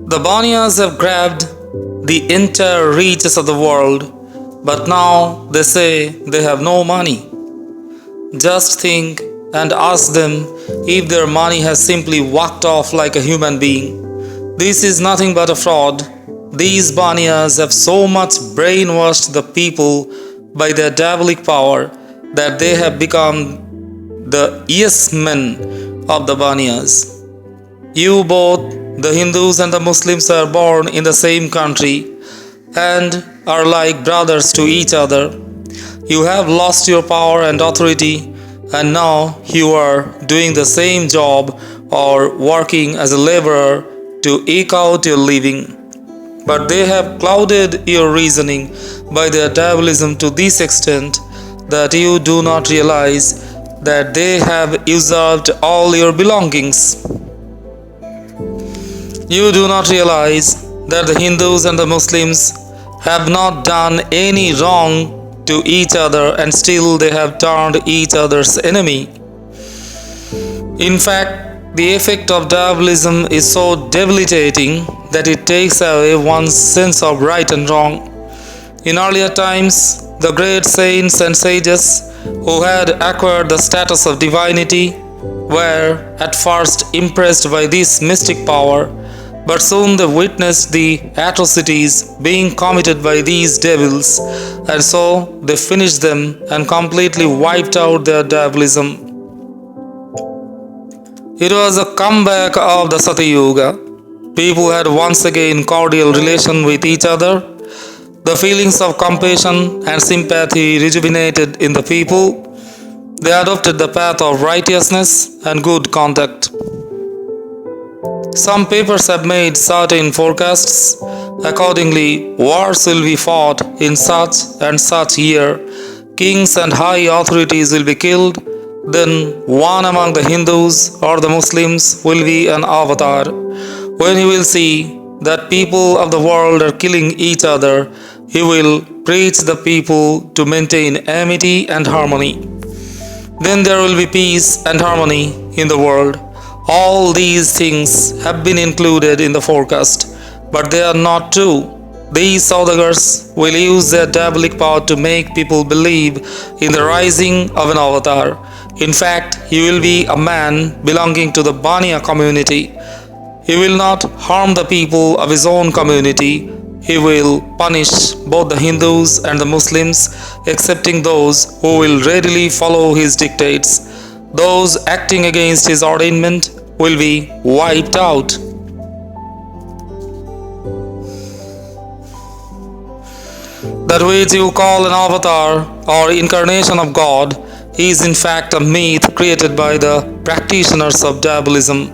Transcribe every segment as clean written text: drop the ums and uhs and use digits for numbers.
The Banyas have grabbed the entire reaches of the world, but now they say they have no money. Just think and ask them if their money has simply walked off like a human being. This is nothing but a fraud. These Banyas have so much brainwashed the people by their diabolic power that they have become the yes men of the Banyas. You both, the Hindus and the Muslims, are born in the same country and are like brothers to each other. You have lost your power and authority, and now you are doing the same job or working as a laborer to eke out your living. But they have clouded your reasoning by their diabolism to this extent that you do not realize that they have usurped all your belongings. You do not realize that the Hindus and the Muslims have not done any wrong to each other, and still they have turned each other's enemy. In fact, the effect of diabolism is so debilitating that it takes away one's sense of right and wrong. In earlier times, the great saints and sages who had acquired the status of divinity were at first impressed by this mystic power, but soon they witnessed the atrocities being committed by these devils, and so they finished them and completely wiped out their diabolism. It was a comeback of the Satyuga. People had once again cordial relation with each other. The feelings of compassion and sympathy rejuvenated in the people. They adopted the path of righteousness and good conduct. Some papers have made certain forecasts. Accordingly, wars will be fought in such and such year. Kings and high authorities will be killed. Then one among the Hindus or the Muslims will be an avatar. When he will see that people of the world are killing each other, he will preach the people to maintain amity and harmony. Then there will be peace and harmony in the world. All these things have been included in the forecast, but they are not true. These Saudagars will use their diabolic power to make people believe in the rising of an avatar. In fact, he will be a man belonging to the Banya community. He will not harm the people of his own community. He will punish both the Hindus and the Muslims, excepting those who will readily follow his dictates. Those acting against his ordainment will be wiped out. That which you call an avatar or incarnation of God is in fact a myth created by the practitioners of diabolism.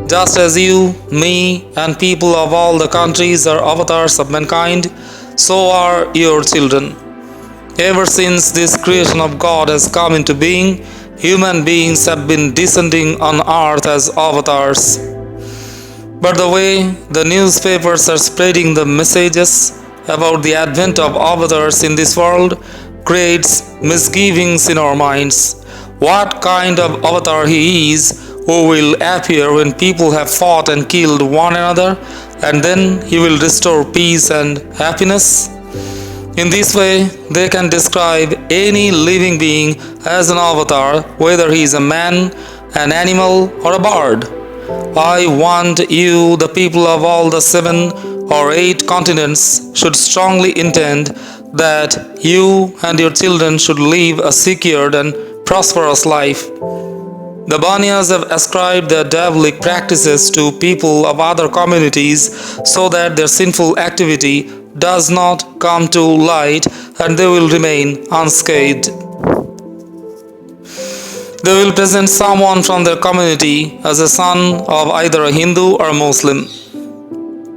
Just as you, me, and people of all the countries are avatars of mankind, so are your children. Ever since this creation of God has come into being, human beings have been descending on earth as avatars. But the way the newspapers are spreading the messages about the advent of avatars in this world creates misgivings in our minds. What kind of avatar he is who will appear when people have fought and killed one another, and then he will restore peace and happiness? In this way, they can describe any living being as an avatar, whether he is a man, an animal, or a bird. I want you, the people of all the 7 or 8 continents, should strongly intend that you and your children should live a secured and prosperous life. The Banyas have ascribed their diabolic practices to people of other communities so that their sinful activity does not come to light and they will remain unscathed. They will present someone from their community as a son of either a Hindu or a Muslim.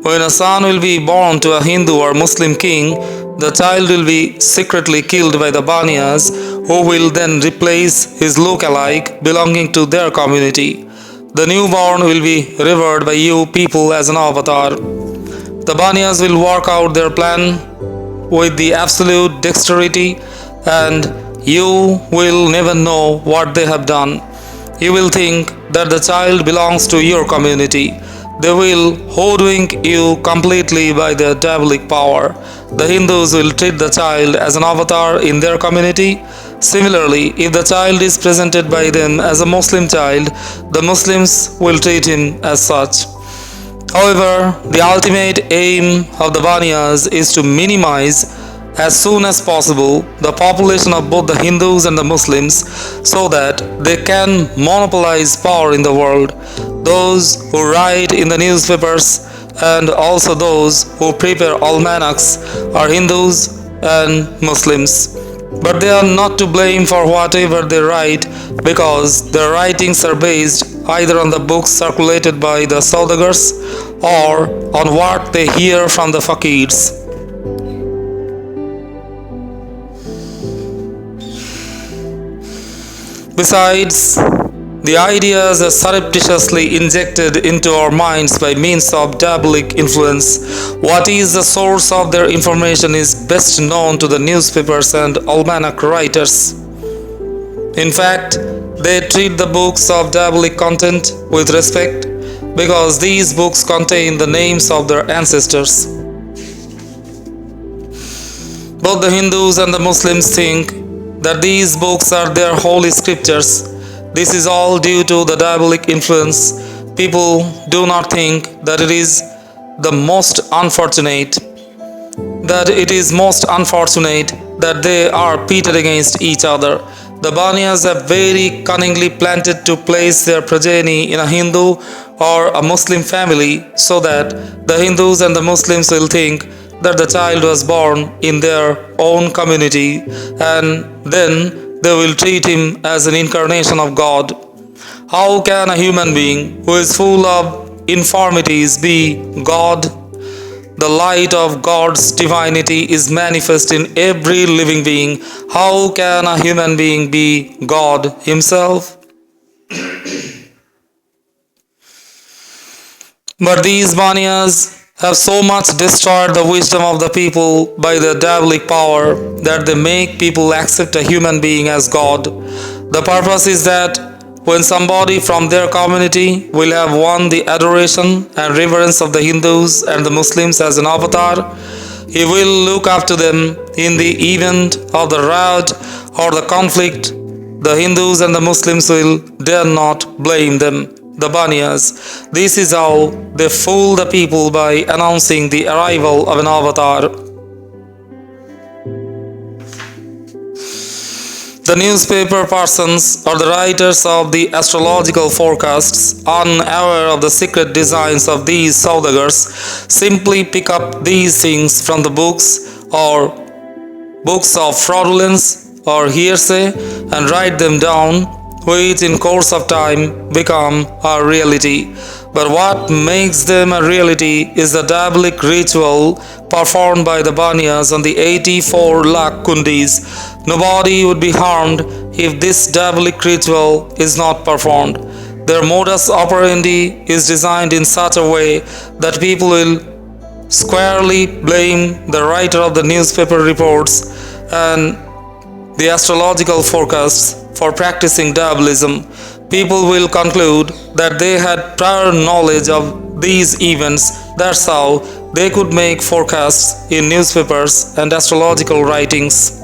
When a son will be born to a Hindu or Muslim king, the child will be secretly killed by the Banyas, who will then replace his look-alike belonging to their community. The newborn will be revered by you people as an avatar. The Banyas will work out their plan with the absolute dexterity, and you will never know what they have done. You will think that the child belongs to your community. They will hoodwink you completely by their diabolic power. The Hindus will treat the child as an avatar in their community. Similarly, if the child is presented by them as a Muslim child, the Muslims will treat him as such. However, the ultimate aim of the Baniyas is to minimize as soon as possible the population of both the Hindus and the Muslims so that they can monopolize power in the world. Those who write in the newspapers and also those who prepare almanacs are Hindus and Muslims. But they are not to blame for whatever they write because their writings are based either on the books circulated by the Saudagars or on what they hear from the fakirs. Besides, the ideas are surreptitiously injected into our minds by means of diabolic influence. What is the source of their information is best known to the newspapers and almanac writers. In fact, they treat the books of diabolic content with respect because these books contain the names of their ancestors. Both the Hindus and the Muslims think that these books are their holy scriptures. This is all due to the diabolic influence. People do not think that it is most unfortunate that they are pitted against each other. The Baniyas have very cunningly planted to place their progeny in a Hindu or a Muslim family so that the Hindus and the Muslims will think that the child was born in their own community and then they will treat him as an incarnation of God. How can a human being who is full of infirmities be God? The light of God's divinity is manifest in every living being. How can a human being be God himself? But these Baniyas have so much destroyed the wisdom of the people by their diabolic power that they make people accept a human being as God. The purpose is that when somebody from their community will have won the adoration and reverence of the Hindus and the Muslims as an avatar, he will look up to them in the event of the riot or the conflict. The Hindus and the Muslims will dare not blame them, the Baniyas. This is how they fool the people by announcing the arrival of an avatar. The newspaper persons or the writers of the astrological forecasts, unaware of the secret designs of these Saudagars, simply pick up these things from the books or books of fraudulence or hearsay and write them down, which in course of time become a reality. But what makes them a reality is the diabolic ritual performed by the Baniyas on the 84 lakh kundis. Nobody would be harmed if this diabolic ritual is not performed. Their modus operandi is designed in such a way that people will squarely blame the writer of the newspaper reports and the astrological forecasts for practicing diabolism. People will conclude that they had prior knowledge of these events. That's how they could make forecasts in newspapers and astrological writings.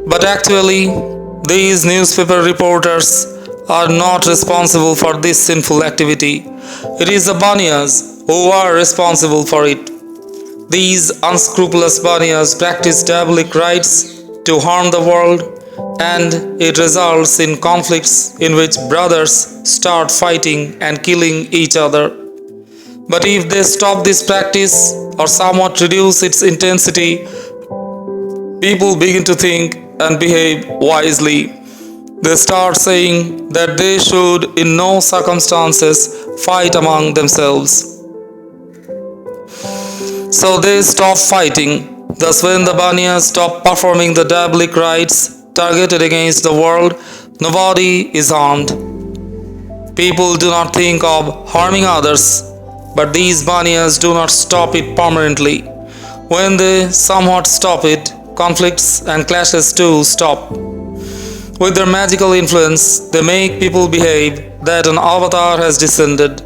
But actually, these newspaper reporters are not responsible for this sinful activity. It is the Baniyas who are responsible for it. These unscrupulous Baniyas practice diabolic rites to harm the world, and it results in conflicts in which brothers start fighting and killing each other. But if they stop this practice or somewhat reduce its intensity, people begin to think and behave wisely. They start saying that they should in no circumstances fight among themselves. So they stop fighting. Thus, when the Baniyas stop performing the diabolic rites targeted against the world, nobody is harmed. People do not think of harming others, but these Baniyas do not stop it permanently. When they somewhat stop it, conflicts and clashes too stop. With their magical influence, they make people behave that an avatar has descended.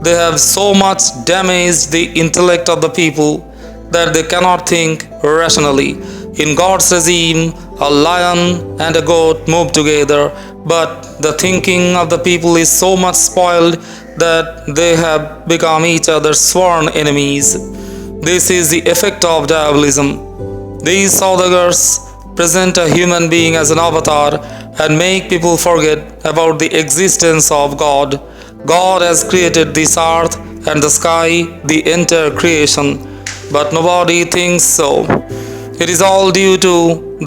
They have so much damaged the intellect of the people that they cannot think rationally. In God's regime, a lion and a goat move together, but the thinking of the people is so much spoiled that they have become each other's sworn enemies. This is the effect of diabolism. These Saudagars present a human being as an avatar and make people forget about the existence of God. God has created this earth and the sky, the entire creation, but nobody thinks so. It is all due to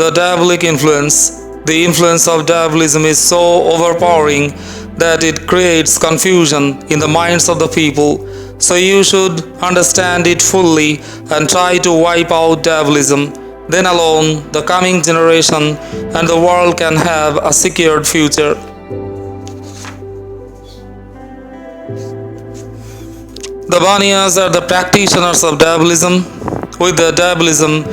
the diabolic influence. The influence of diabolism is so overpowering that it creates confusion in the minds of the people. So you should understand it fully and try to wipe out diabolism. Then alone the coming generation and the world can have a secured future. The Baniyas are the practitioners of diabolism. With their diabolism,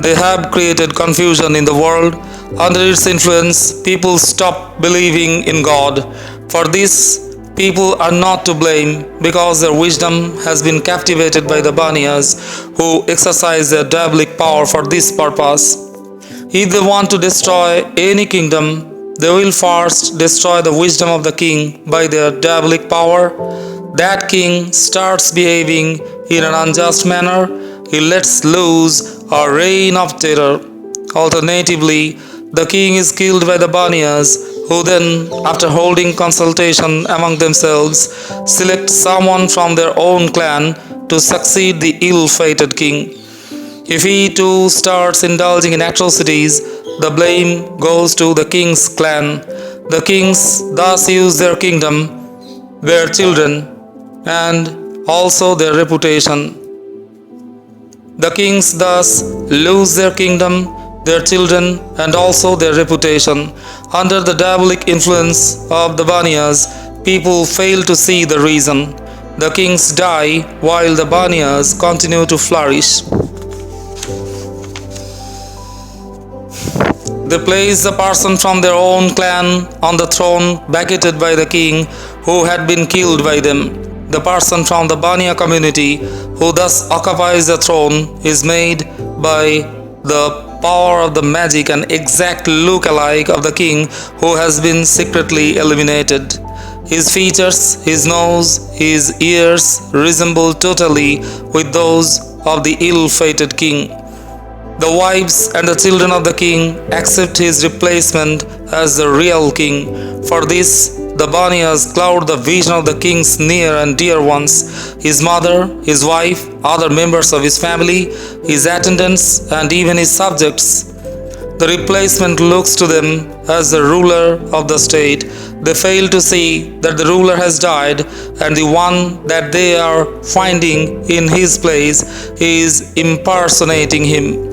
they have created confusion in the world. Under its influence, people stop believing in God. For this, people are not to blame because their wisdom has been captivated by the Baniyas who exercise their diabolic power for this purpose. If they want to destroy any kingdom, they will first destroy the wisdom of the king by their diabolic power. That king starts behaving in an unjust manner. He lets loose a reign of terror. Alternatively, the king is killed by the Baniyas, who then, after holding consultation among themselves, select someone from their own clan to succeed the ill-fated king. If he too starts indulging in atrocities, the blame goes to the king's clan. The kings thus use their kingdom, their children, and also their reputation. The kings thus lose their kingdom, their children, and also their reputation. Under the diabolic influence of the Baniyas, people fail to see the reason. The kings die while the Baniyas continue to flourish. They place the person from their own clan on the throne, vacated by the king who had been killed by them. The person from the Baniya community who thus occupies the throne is made by the power of the magic an exact look-alike of the king who has been secretly eliminated. His features, his nose, his ears resemble totally with those of the ill-fated king. The wives and the children of the king accept his replacement as the real king. For this, the Baniyas cloud the vision of the king's near and dear ones, his mother, his wife, other members of his family, his attendants, and even his subjects. The replacement looks to them as the ruler of the state. They fail to see that the ruler has died and the one that they are finding in his place is impersonating him.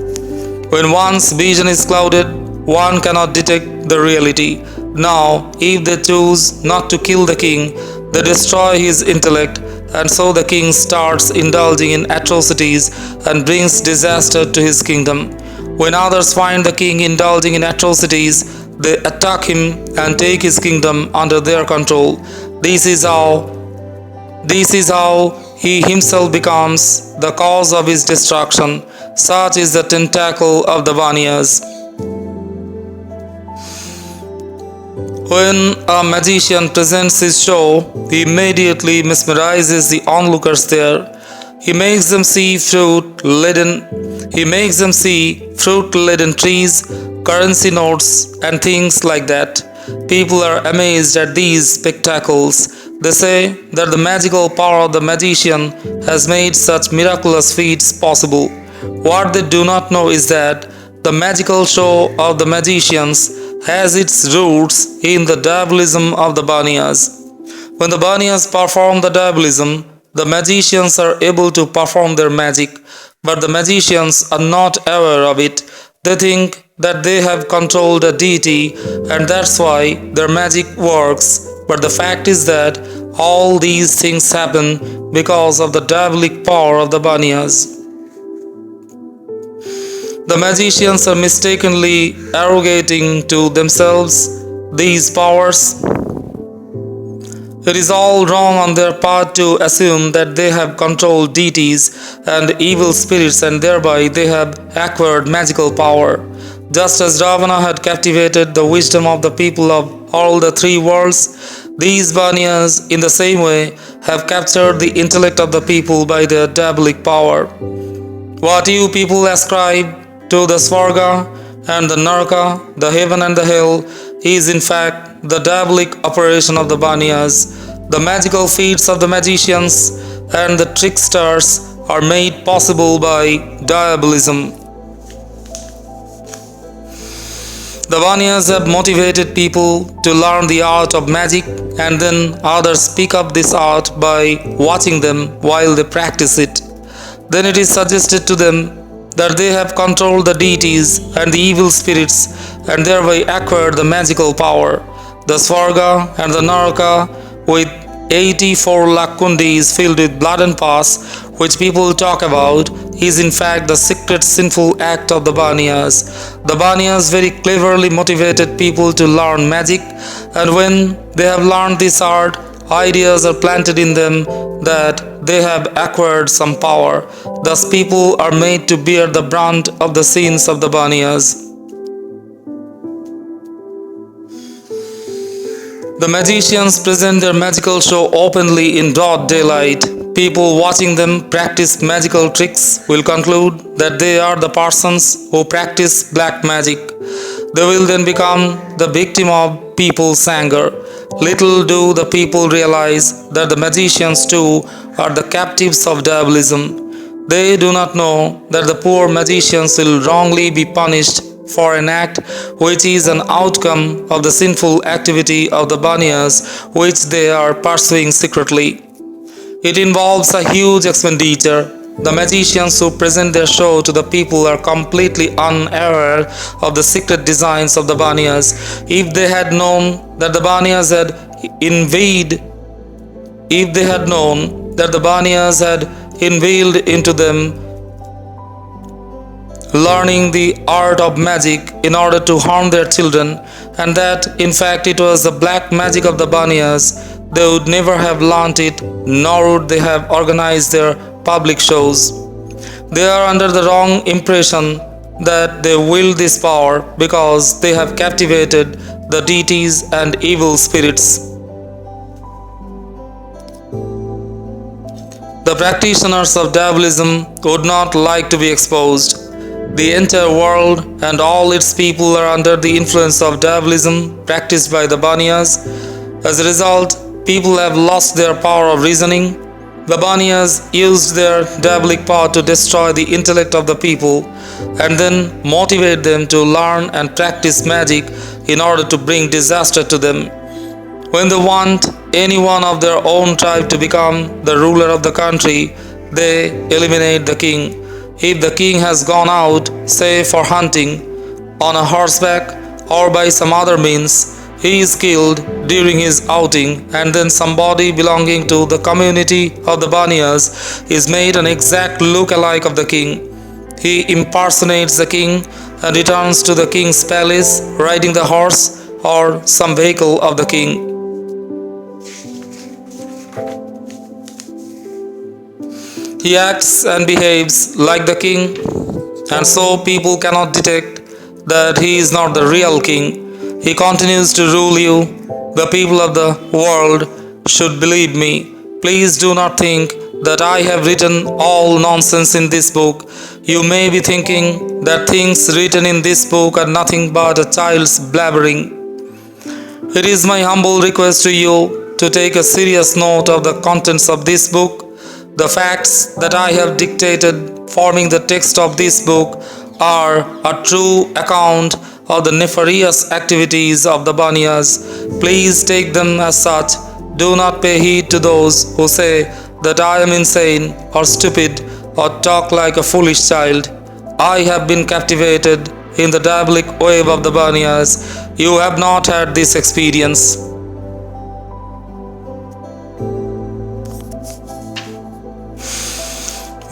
When one's vision is clouded, one cannot detect the reality. Now, if they choose not to kill the king, they destroy his intellect, and so the king starts indulging in atrocities and brings disaster to his kingdom. When others find the king indulging in atrocities, they attack him and take his kingdom under their control. This is how he himself becomes the cause of his destruction. Such is the tentacle of the Baniyas. When a magician presents his show, he immediately mesmerizes the onlookers there. He makes them see fruit-laden trees, currency notes, and things like that. People are amazed at these spectacles. They say that the magical power of the magician has made such miraculous feats possible. What they do not know is that the magical show of the magicians has its roots in the diabolism of the Baniyas. When the Baniyas perform the diabolism, the magicians are able to perform their magic, but the magicians are not aware of it. They think that they have controlled a deity and that's why their magic works. But the fact is that all these things happen because of the diabolic power of the Baniyas. The magicians are mistakenly arrogating to themselves these powers. It is all wrong on their part to assume that they have controlled deities and evil spirits and thereby they have acquired magical power. Just as Ravana had captivated the wisdom of the people of all the three worlds, these Banyas, in the same way, have captured the intellect of the people by their diabolic power. What you people ascribe to the Svarga and the Naraka, the heaven and the hell, is in fact the diabolic operation of the Banyas. The magical feats of the magicians and the tricksters are made possible by diabolism. The Banyas have motivated people to learn the art of magic and then others pick up this art by watching them while they practice it. Then it is suggested to them that they have controlled the deities and the evil spirits and thereby acquired the magical power. The Svarga and the Naraka with 84 lakh kundis filled with blood and pus, which people talk about, is in fact the secret sinful act of the Banyas. The Banyas very cleverly motivated people to learn magic, and when they have learned this art, ideas are planted in them that they have acquired some power. Thus, people are made to bear the brunt of the sins of the Banyas. The magicians present their magical show openly in broad daylight. People watching them practice magical tricks will conclude that they are the persons who practice black magic. They will then become the victim of people's anger. Little do the people realize that the magicians too are the captives of diabolism. They do not know that the poor magicians will wrongly be punished for an act which is an outcome of the sinful activity of the Banyas which they are pursuing secretly. It involves a huge expenditure. The magicians who present their show to the people are completely unaware of the secret designs of the Banyas. If they had known that the Banyas had inveiled into them learning the art of magic in order to harm their children, and that in fact it was the black magic of the Banyas, they would never have learnt it, nor would they have organized their public shows. They are under the wrong impression that they wield this power because they have captivated the deities and evil spirits. The practitioners of diabolism would not like to be exposed. The entire world and all its people are under the influence of diabolism practiced by the Banyas. As a result, people have lost their power of reasoning. The Banyas used their diabolic power to destroy the intellect of the people and then motivate them to learn and practice magic in order to bring disaster to them. When they want anyone of their own tribe to become the ruler of the country, they eliminate the king. If the king has gone out, say for hunting, on a horseback or by some other means, he is killed during his outing, and then somebody belonging to the community of the Banyas is made an exact look-alike of the king. He impersonates the king and returns to the king's palace riding the horse or some vehicle of the king. He acts and behaves like the king, and so people cannot detect that he is not the real king. He continues to rule you. The people of the world should believe me. Please do not think that I have written all nonsense in this book. You may be thinking that things written in this book are nothing but a child's blabbering. It is my humble request to you to take a serious note of the contents of this book. The facts that I have dictated forming the text of this book are a true account of the nefarious activities of the Banyas. Please take them as such. Do not pay heed to those who say that I am insane or stupid or talk like a foolish child. I have been captivated in the diabolic wave of the Banyas. You have not had this experience.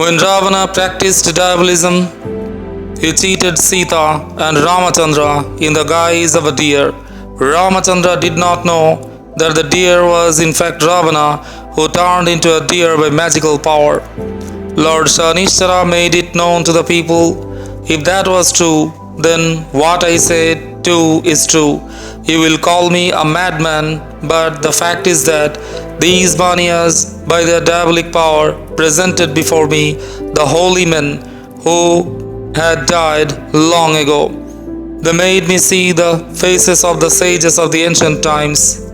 When Ravana practiced diabolism, he cheated Sita and Ramachandra in the guise of a deer. Ramachandra did not know that the deer was in fact Ravana, who turned into a deer by magical power. Lord Shanishchara made it known to the people. If that was true, then what I said too is true. You will call me a madman, but the fact is that these Baniyas, by their diabolic power, presented before me the holy men who had died long ago. They made me see the faces of the sages of the ancient times.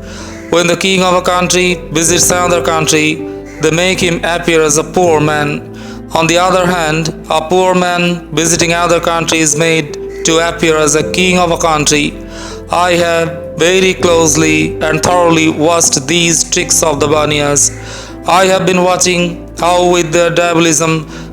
When the king of a country visits another country, they make him appear as a poor man. On the other hand, a poor man visiting another country is made to appear as a king of a country. I have very closely and thoroughly watched these tricks of the Baniyas. I have been watching how, with their diabolism,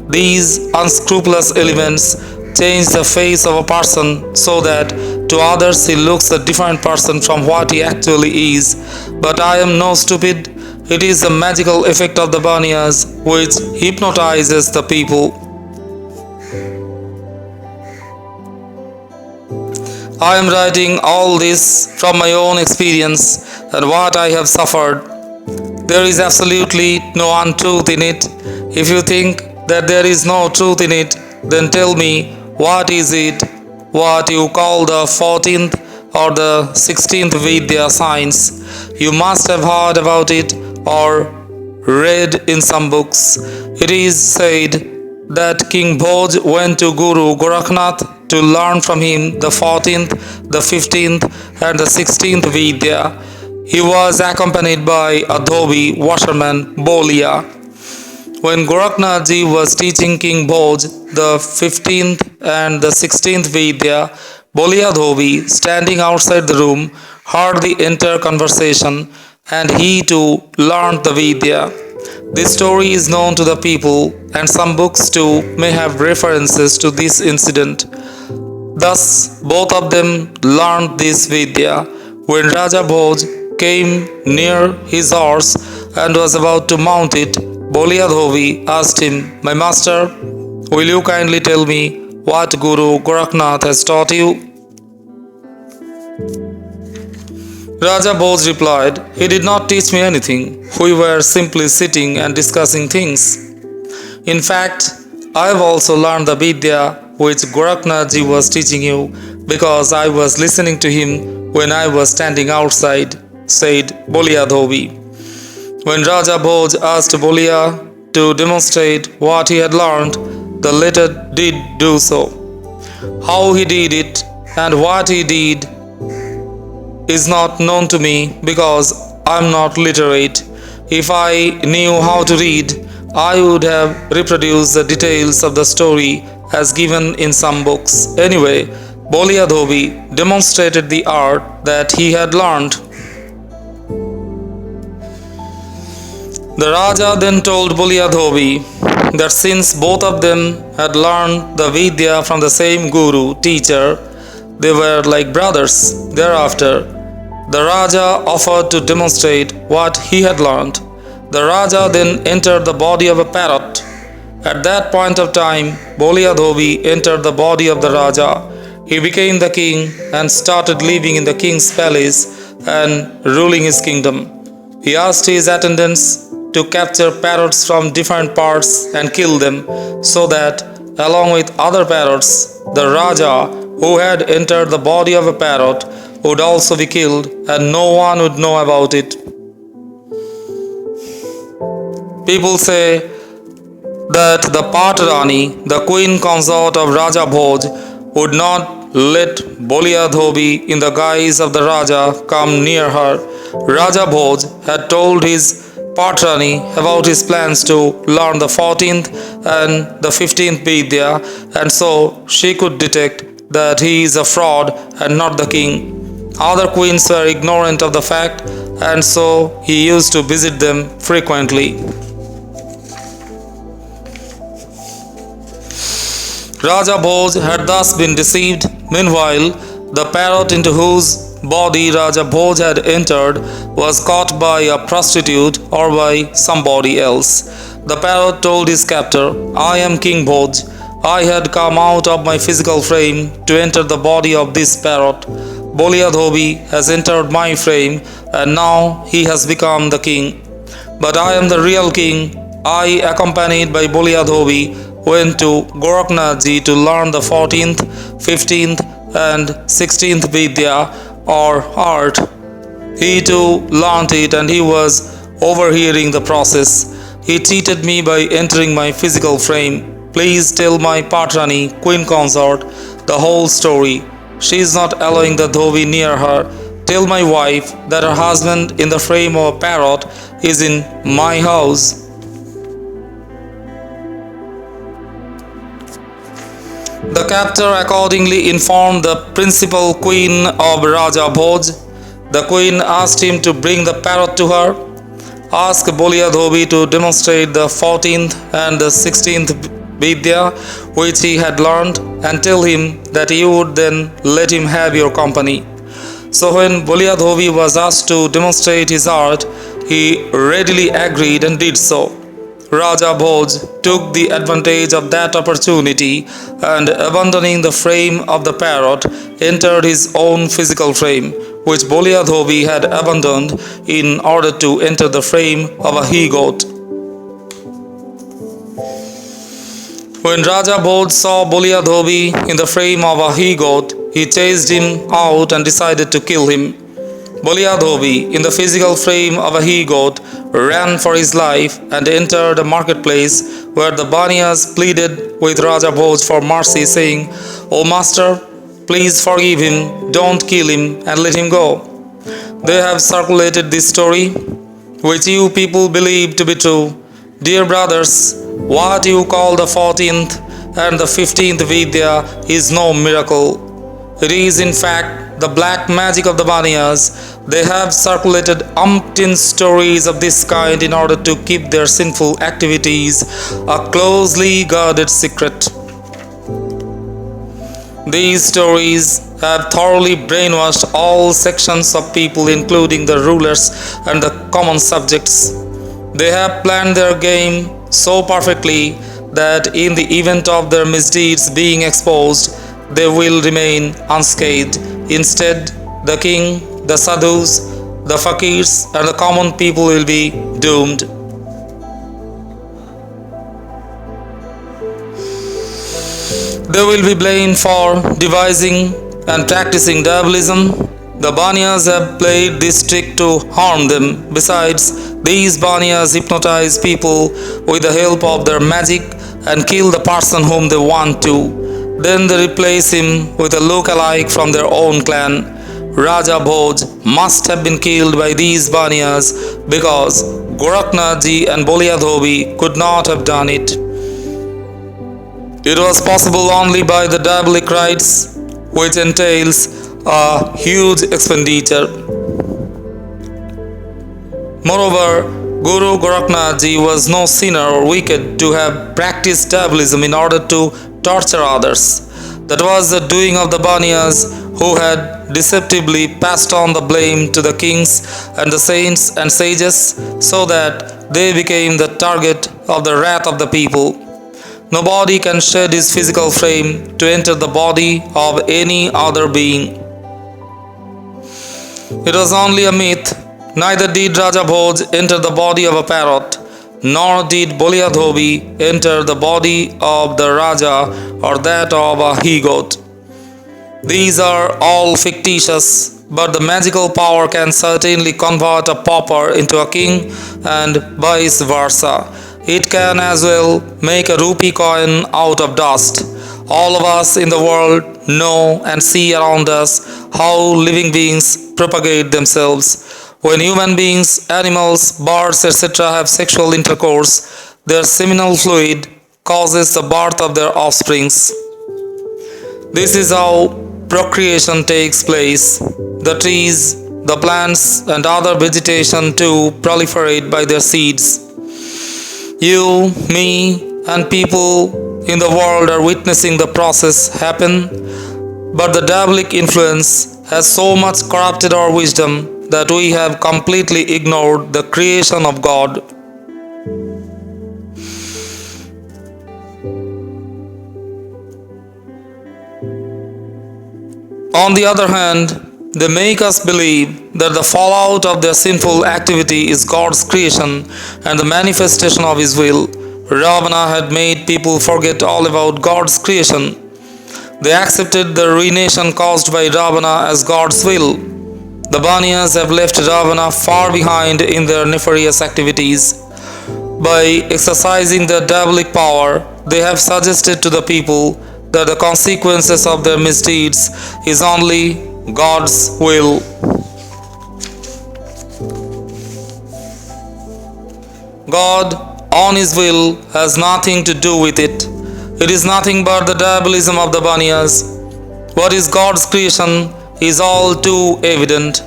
these unscrupulous elements change the face of a person so that to others he looks a different person from what he actually is. But I am no stupid. It is the magical effect of the Baniyas which hypnotizes the people. I am writing all this from my own experience and what I have suffered. There is absolutely no untruth in it. If you think that there is no truth in it, then tell me, what is it? What you call the 14th or the 16th Vidya science? You must have heard about it or read in some books. It is said that King Bhoj went to Guru Gorakhnath to learn from him the 14th, the 15th, and the 16th Vidya. He was accompanied by a dhobi washerman Bolia. When Gorakhnath ji was teaching King Bhoj the 15th and the 16th Vidya, Bolia Dhobi, standing outside the room, heard the entire conversation and he too learned the Vidya. This story is known to the people and some books too may have references to this incident. Thus, both of them learned this Vidya. When Raja Bhoj came near his horse and was about to mount it, Bolia Dhobi asked him, "My master, will you kindly tell me what Guru Gorakhnath has taught you?" Raja Bhoj replied, "He did not teach me anything. We were simply sitting and discussing things. In fact, I have also learned the Vidya which Gorakhnath ji was teaching you because I was listening to him when I was standing outside," said Bolia Dhobi. When Raja Bhoj asked Bolia to demonstrate what he had learned, the latter did do so. How he did it and what he did is not known to me because I am not literate. If I knew how to read, I would have reproduced the details of the story as given in some books. Anyway, Bolia Dhobi demonstrated the art that he had learned. The Raja then told Bolia Dhobi that since both of them had learned the Vidya from the same guru, teacher, they were like brothers. Thereafter, the Raja offered to demonstrate what he had learned. The Raja then entered the body of a parrot. At that point of time, Bolia Dhobi entered the body of the Raja. He became the king and started living in the king's palace and ruling his kingdom. He asked his attendants to capture parrots from different parts and kill them, so that, along with other parrots, the Raja, who had entered the body of a parrot, would also be killed and no one would know about it. People say that the Patarani, the queen consort of Raja Bhoj, would not let Bolia Dhobi in the guise of the Raja come near her. Raja Bhoj had told his Patrani about his plans to learn the 14th and the 15th Vidya, and so she could detect that he is a fraud and not the king. Other queens were ignorant of the fact, and so he used to visit them frequently. Raja Bhoj had thus been deceived. Meanwhile, the parrot into whose body Raja Bhoj had entered was caught by a prostitute or by somebody else. The parrot told his captor, "I am King Bhoj. I had come out of my physical frame to enter the body of this parrot. Bolia Dhobi has entered my frame and now he has become the king. But I am the real king. I, accompanied by Bolyadhobi, went to Gorakhnathji to learn the 14th, 15th, and 16th Vidya or art. He too learnt it and he was overhearing the process. He cheated me by entering my physical frame. Please tell my Patrani, queen consort, the whole story. She is not allowing the Dhobi near her. Tell my wife that her husband in the frame of a parrot is in my house. The captor accordingly informed the principal queen of Raja Bhoj. The queen asked him to bring the parrot to her. Ask Bolyadhobi to demonstrate the 14th and the 16th Vidya which he had learned, and tell him that you would then let him have your company. So when Bolyadhobi was asked to demonstrate his art, he readily agreed and did so. Raja Bhoj took the advantage of that opportunity and, abandoning the frame of the parrot, entered his own physical frame, which Bolyadhobi had abandoned in order to enter the frame of a he-goat. When Raja Bhoj saw Bolyadhobi in the frame of a he-goat, he chased him out and decided to kill him. Bolyadhobi, in the physical frame of a he-goat, ran for his life and entered a marketplace where the Baniyas pleaded with Raja Bhoj for mercy, saying, "O master, please forgive him, don't kill him and let him go." They have circulated this story, which you people believe to be true. Dear brothers, what you call the 14th and the 15th Vidya is no miracle. It is in fact the black magic of the Baniyas. They have circulated umpteen stories of this kind in order to keep their sinful activities a closely guarded secret. These stories have thoroughly brainwashed all sections of people, including the rulers and the common subjects. They have planned their game so perfectly that in the event of their misdeeds being exposed, they will remain unscathed. Instead, the king, the sadhus, the fakirs, and the common people will be doomed. They will be blamed for devising and practicing diabolism. The Baniyas have played this trick to harm them. Besides, these Baniyas hypnotize people with the help of their magic and kill the person whom they want to. Then they replace him with a look-alike from their own clan. Raja Bhoj must have been killed by these Baniyas because Gorakhnathji and Bolyadhobi could not have done it. It was possible only by the diabolic rites, which entails a huge expenditure. Moreover, Guru Gorakhnathji was no sinner or wicked to have practiced diabolism in order to torture others. That was the doing of the Baniyas, who had deceptively passed on the blame to the kings and the saints and sages, so that they became the target of the wrath of the people. Nobody can shed his physical frame to enter the body of any other being. It was only a myth. Neither did Raja Bhoj enter the body of a parrot, nor did Bolyadhobi enter the body of the Raja or that of a he-goat. These are all fictitious, but the magical power can certainly convert a pauper into a king and vice versa. It can as well make a rupee coin out of dust. All of us in the world know and see around us how living beings propagate themselves. When human beings, animals, birds, etc. have sexual intercourse, their seminal fluid causes the birth of their offsprings. This is how procreation takes place. The trees, the plants, and other vegetation too proliferate by their seeds. You, me, and people in the world are witnessing the process happen, but the diabolic influence has so much corrupted our wisdom that we have completely ignored the creation of God. On the other hand, They make us believe that the fallout of their sinful activity is God's creation and the manifestation of His will. Ravana had made people forget all about God's creation. They accepted the ruination caused by Ravana as God's will. The Banyas have left Ravana far behind in their nefarious activities. By exercising their diabolic power, they have suggested to the people that the consequences of their misdeeds is only God's will. God, on His will, has nothing to do with it. It is nothing but the diabolism of the Banyas. What is God's creation is all too evident.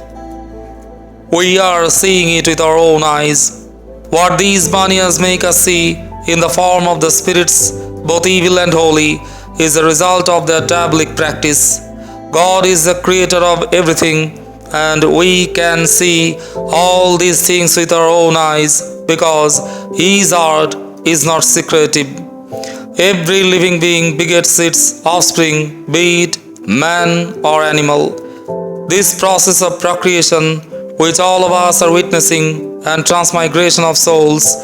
We are seeing it with our own eyes. What these Banyas make us see in the form of the spirits, both evil and holy, is a result of their diabolic practice. God is the creator of everything, and we can see all these things with our own eyes because His art is not secretive. Every living being begets its offspring, be it man or animal. This process of procreation, which all of us are witnessing, and transmigration of souls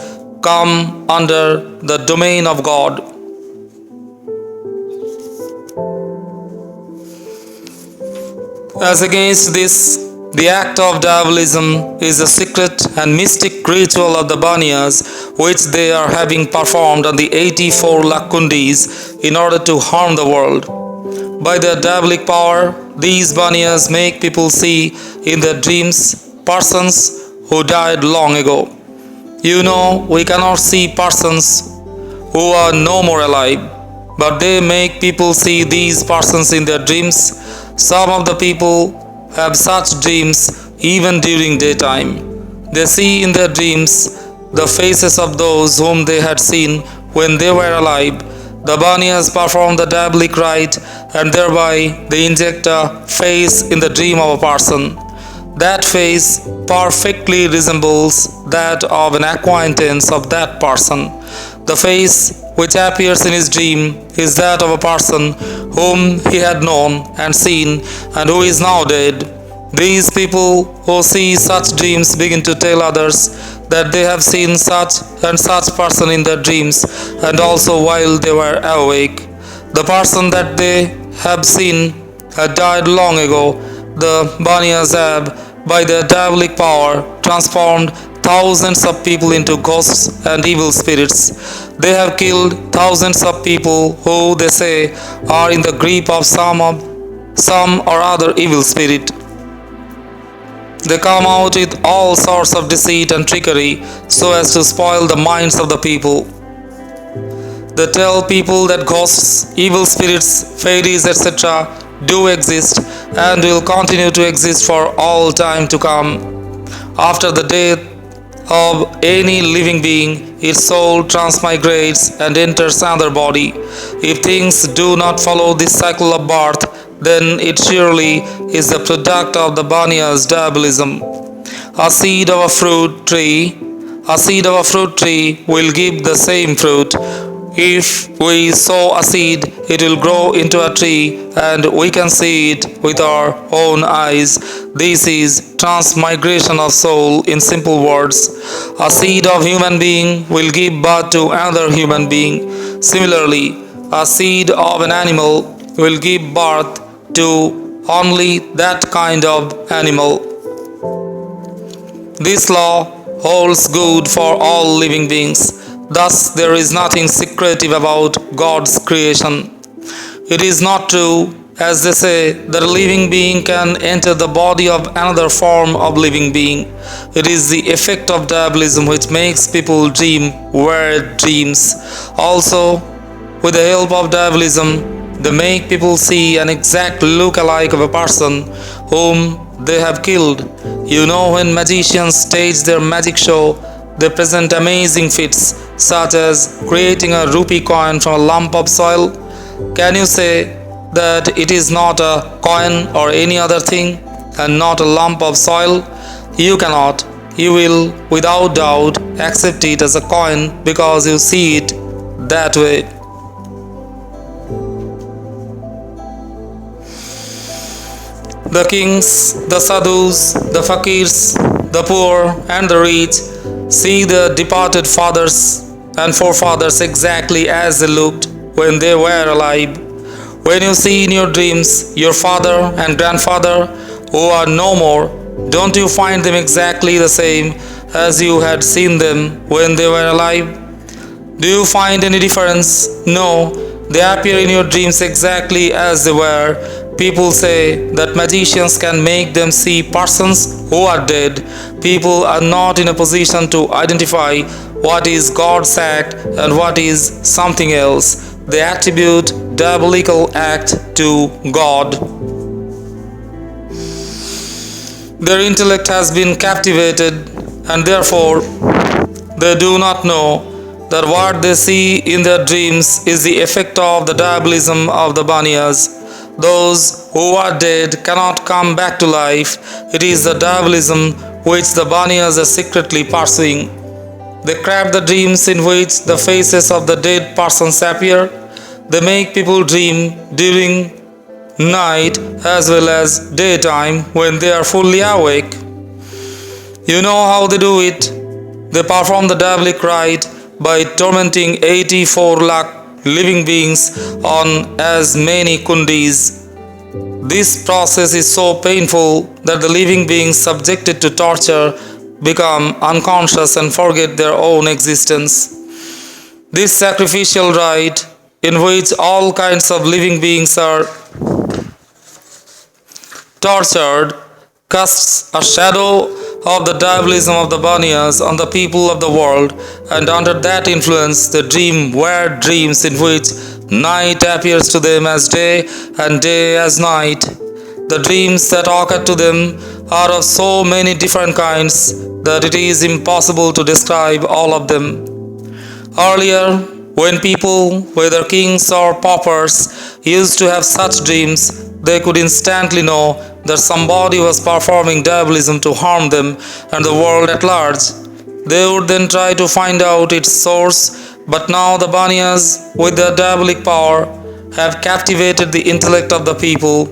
come under the domain of God. As against this, the act of diabolism is a secret and mystic ritual of the Banyas which they are having performed on the 84 lakh kundis in order to harm the world. By their diabolic power, these Banyas make people see in their dreams persons who died long ago. You know, we cannot see persons who are no more alive, but they make people see these persons in their dreams. Some of the people have such dreams even during daytime. They see in their dreams the faces of those whom they had seen when they were alive. The Banyas perform the diabolic rite and thereby they inject a face in the dream of a person. That face perfectly resembles that of an acquaintance of that person. The face which appears in his dream is that of a person whom he had known and seen and who is now dead. These people who see such dreams begin to tell others that they have seen such and such person in their dreams and also while they were awake. The person that they have seen had died long ago. The Banyas have, by their diabolic power, transformed thousands of people into ghosts and evil spirits. They have killed thousands of people who they say are in the grip of some or other evil spirit. They come out with all sorts of deceit and trickery so as to spoil the minds of the people. They tell people that ghosts, evil spirits, fairies, etc. do exist and will continue to exist for all time to come. After the death of any living being, its soul transmigrates and enters another body. If things do not follow this cycle of birth, then it surely is the product of the Banyas' diabolism. A seed of a fruit tree will give the same fruit. If we sow a seed, it will grow into a tree and we can see it with our own eyes. This is transmigration of soul in simple words. A seed of human being will give birth to another human being. Similarly, a seed of an animal will give birth to only that kind of animal. This law holds good for all living beings. Thus, there is nothing secretive about God's creation. It is not true, as they say, that a living being can enter the body of another form of living being. It is the effect of diabolism which makes people dream weird dreams. Also, with the help of diabolism, they make people see an exact look-alike of a person whom they have killed. You know, when magicians stage their magic show, they present amazing feats, such as creating a rupee coin from a lump of soil. Can you say that it is not a coin or any other thing, and not a lump of soil? You cannot. You will, without doubt, accept it as a coin because you see it that way. The kings, the sadhus, the fakirs, the poor, and the rich see the departed fathers and forefathers exactly as they looked when they were alive. When you see in your dreams your father and grandfather who are no more, don't you find them exactly the same as you had seen them when they were alive? Do you find any difference? No, they appear in your dreams exactly as they were. People say that magicians can make them see persons who are dead. People are not in a position to identify what is God's act and what is something else. They attribute diabolical act to God. Their intellect has been captivated, and therefore they do not know that what they see in their dreams is the effect of the diabolism of the Banias. Those who are dead cannot come back to life. It is the diabolism which the Banias are secretly pursuing. They craft the dreams in which the faces of the dead persons appear. They make people dream during night as well as daytime when they are fully awake. You know how they do it? They perform the diabolic rite by tormenting 84 lakh living beings on as many kundis. This process is so painful that the living beings subjected to torture become unconscious and forget their own existence. This sacrificial rite, in which all kinds of living beings are tortured, casts a shadow of the diabolism of the Banias on the people of the world, and under that influence they dream weird dreams in which night appears to them as day and day as night. The dreams that occur to them are of so many different kinds that it is impossible to describe all of them. Earlier, when people, whether kings or paupers, used to have such dreams, they could instantly know that somebody was performing diabolism to harm them and the world at large. They would then try to find out its source, but now the Banias, with their diabolic power, have captivated the intellect of the people,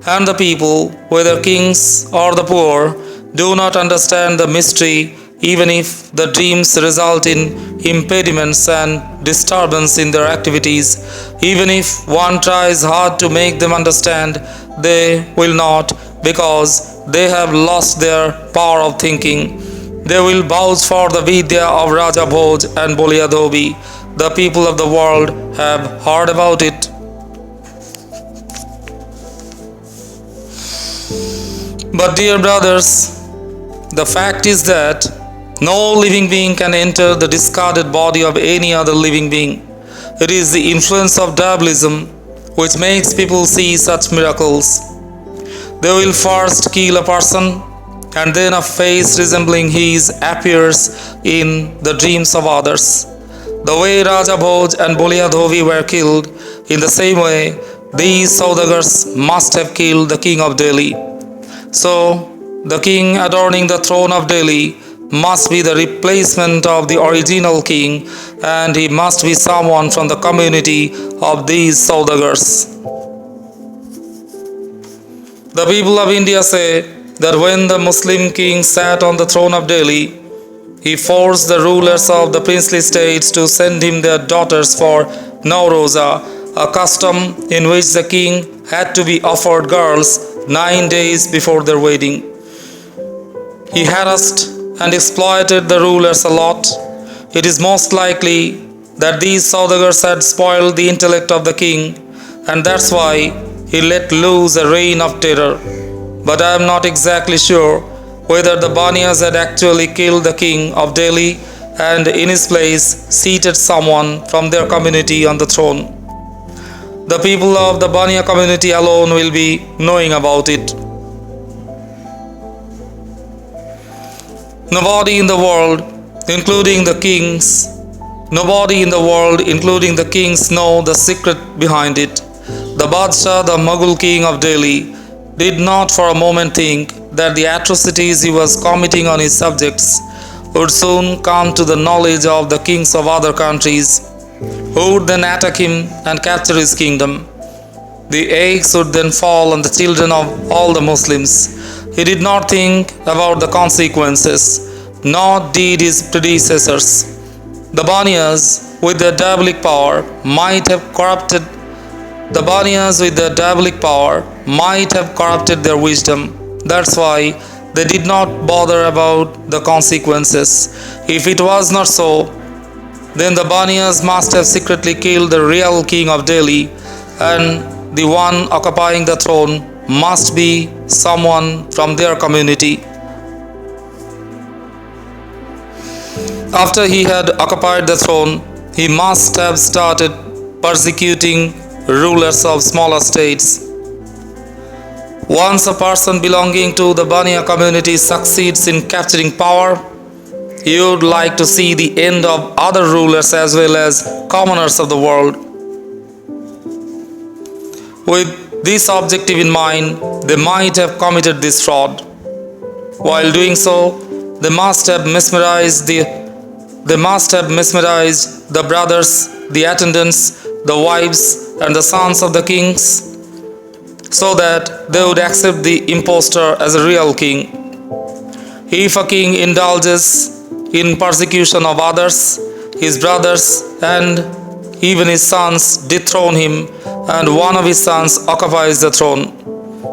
and the people, whether kings or the poor, do not understand the mystery, even if the dreams result in impediments and disturbance in their activities. Even if one tries hard to make them understand, they will not, because they have lost their power of thinking. They will vouch for the Vidya of Raja Bhoj and Bolyadhobi. The people of the world have heard about it. But dear brothers, the fact is that no living being can enter the discarded body of any other living being. It is the influence of diabolism which makes people see such miracles. They will first kill a person, and then a face resembling his appears in the dreams of others. The way Raja Bhoj and Bolyadhobi were killed, in the same way these Saudagars must have killed the king of Delhi. So, the king adorning the throne of Delhi must be the replacement of the original king, and he must be someone from the community of these Saudagars. The people of India say that when the Muslim king sat on the throne of Delhi, he forced the rulers of the princely states to send him their daughters for Nauroza, a custom in which the king had to be offered girls 9 days before their wedding. He harassed and exploited the rulers a lot. It is most likely that these Saudagars had spoiled the intellect of the king, and that's why he let loose a reign of terror. But I am not exactly sure whether the Banias had actually killed the king of Delhi and in his place seated someone from their community on the throne. The people of the Bania community alone will be knowing about it. Nobody in the world, including the kings, know the secret behind it. The Badshah, the Mughal king of Delhi, did not for a moment think that the atrocities he was committing on his subjects would soon come to the knowledge of the kings of other countries, who would then attack him and capture his kingdom. The eggs would then fall on the children of all the Muslims. He did not think about the consequences, nor did his predecessors. The Baniyas, with their diabolic power, might have corrupted their wisdom. That's why they did not bother about the consequences. If it was not so, then the Baniyas must have secretly killed the real king of Delhi, and the one occupying the throne must be someone from their community. After he had occupied the throne, he must have started persecuting rulers of smaller states. Once a person belonging to the Baniya community succeeds in capturing power, he would like to see the end of other rulers as well as commoners of the world. With this objective in mind, they might have committed this fraud. While doing so, they must have mesmerized the brothers, the attendants, the wives, and the sons of the kings, so that they would accept the impostor as a real king. If a king indulges in persecution of others, his brothers and even his sons dethrone him, and one of his sons occupies the throne.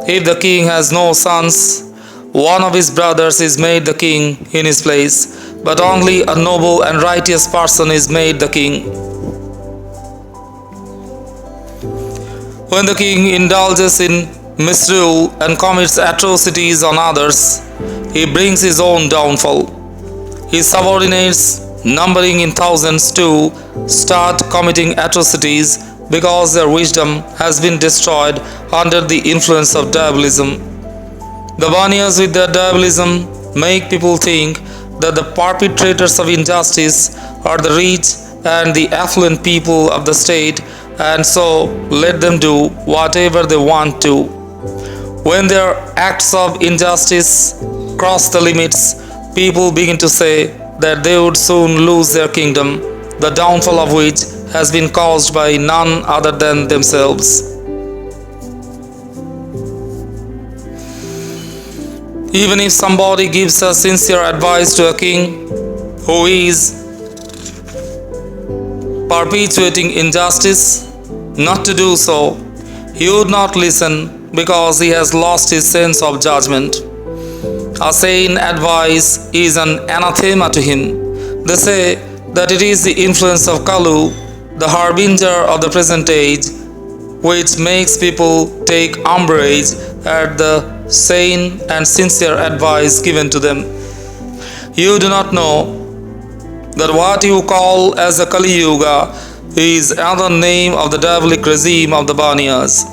If the king has no sons, one of his brothers is made the king in his place, but only a noble and righteous person is made the king. When the king indulges in misrule and commits atrocities on others, he brings his own downfall. His subordinates, numbering in thousands too, start committing atrocities because their wisdom has been destroyed under the influence of diabolism. The Baniyas with their diabolism make people think that the perpetrators of injustice are the rich and the affluent people of the state, and so let them do whatever they want to. When their acts of injustice cross the limits, people begin to say that they would soon lose their kingdom, the downfall of which has been caused by none other than themselves. Even if somebody gives a sincere advice to a king who is perpetuating injustice not to do so, he would not listen because he has lost his sense of judgment. A sane advice is an anathema to him. They say that it is the influence of Kalu, the harbinger of the present age, which makes people take umbrage at the sane and sincere advice given to them. You do not know that what you call as the Kali Yuga is another name of the diabolic regime of the Baniyas.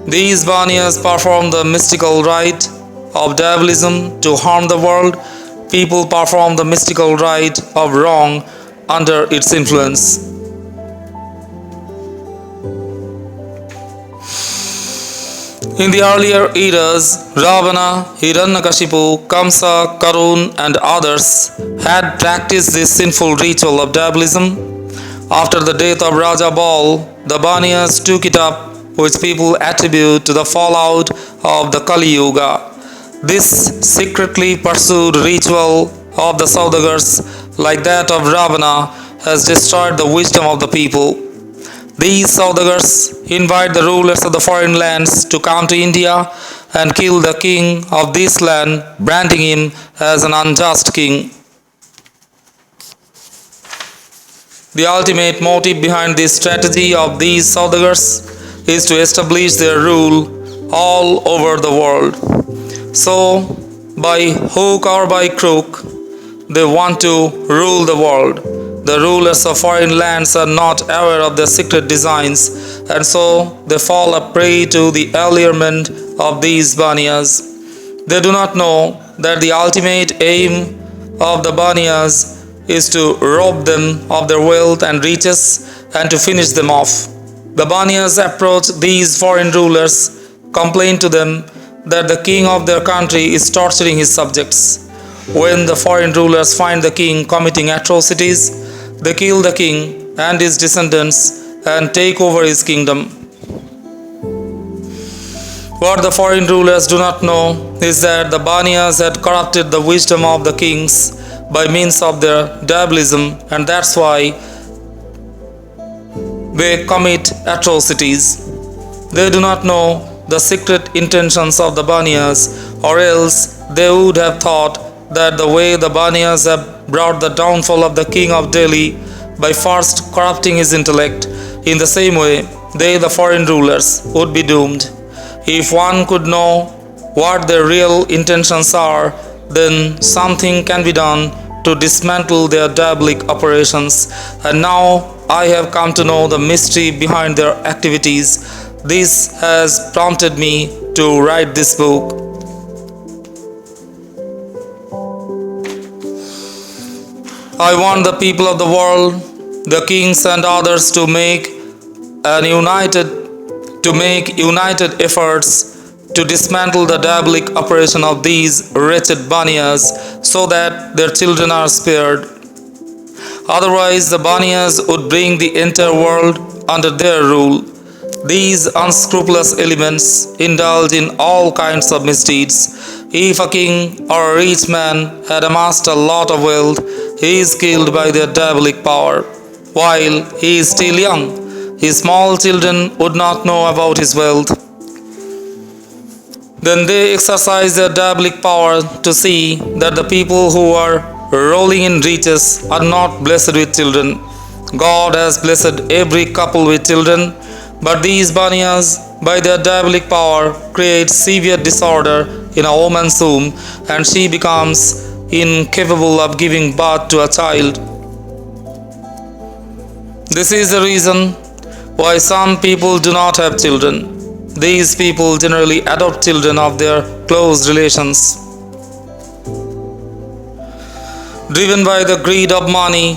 These Baniyas perform the mystical rite of diabolism to harm the world. People perform the mystical rite of wrong under its influence. In the earlier eras, Ravana, Hiranyakashipu, Kamsa, Karun, and others had practiced this sinful ritual of diabolism. After the death of Raja Bal, the Baniyas took it up, which people attribute to the fallout of the Kali Yuga. This secretly pursued ritual of the Saudagars, like that of Ravana, has destroyed the wisdom of the people. These Saudagars invite the rulers of the foreign lands to come to India and kill the king of this land, branding him as an unjust king. The ultimate motive behind this strategy of these Saudagars is to establish their rule all over the world. So, by hook or by crook, they want to rule the world. The rulers of foreign lands are not aware of their secret designs, and so they fall a prey to the allurement of these Baniyas. They do not know that the ultimate aim of the Baniyas is to rob them of their wealth and riches and to finish them off. The Baniyas approach these foreign rulers, complain to them that the king of their country is torturing his subjects. When the foreign rulers find the king committing atrocities, they kill the king and his descendants and take over his kingdom. What the foreign rulers do not know is that the Banias had corrupted the wisdom of the kings by means of their diabolism, and that's why they commit atrocities. They do not know the secret intentions of the Banias, or else they would have thought that the way the Banias have brought the downfall of the king of Delhi by first corrupting his intellect, in the same way they, the foreign rulers, would be doomed. If one could know what their real intentions are, then something can be done to dismantle their diabolic operations. And now I have come to know the mystery behind their activities. This has prompted me to write this book. I want the people of the world, the kings and others, to make united efforts to dismantle the diabolic operation of these wretched Banias, so that their children are spared. Otherwise, the Banias would bring the entire world under their rule. These unscrupulous elements indulge in all kinds of misdeeds. If a king or a rich man had amassed a lot of wealth, he is killed by their diabolic power. While he is still young, his small children would not know about his wealth. Then they exercise their diabolic power to see that the people who are rolling in riches are not blessed with children. God has blessed every couple with children, but these Banias, by their diabolic power, create severe disorder in a woman's womb, and she becomes incapable of giving birth to a child. This is the reason why some people do not have children. These people generally adopt children of their close relations. Driven by the greed of money,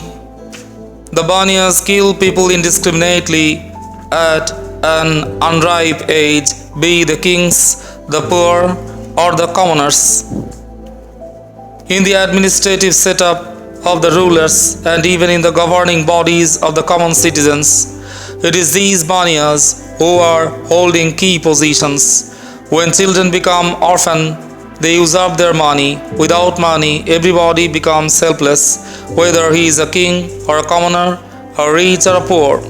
the Banias kill people indiscriminately at an unripe age, be the kings, the poor, or the commoners. In the administrative setup of the rulers, and even in the governing bodies of the common citizens, it is these Banias who are holding key positions. When children become orphan, they usurp their money. Without money, everybody becomes helpless, whether he is a king or a commoner, a rich or a poor.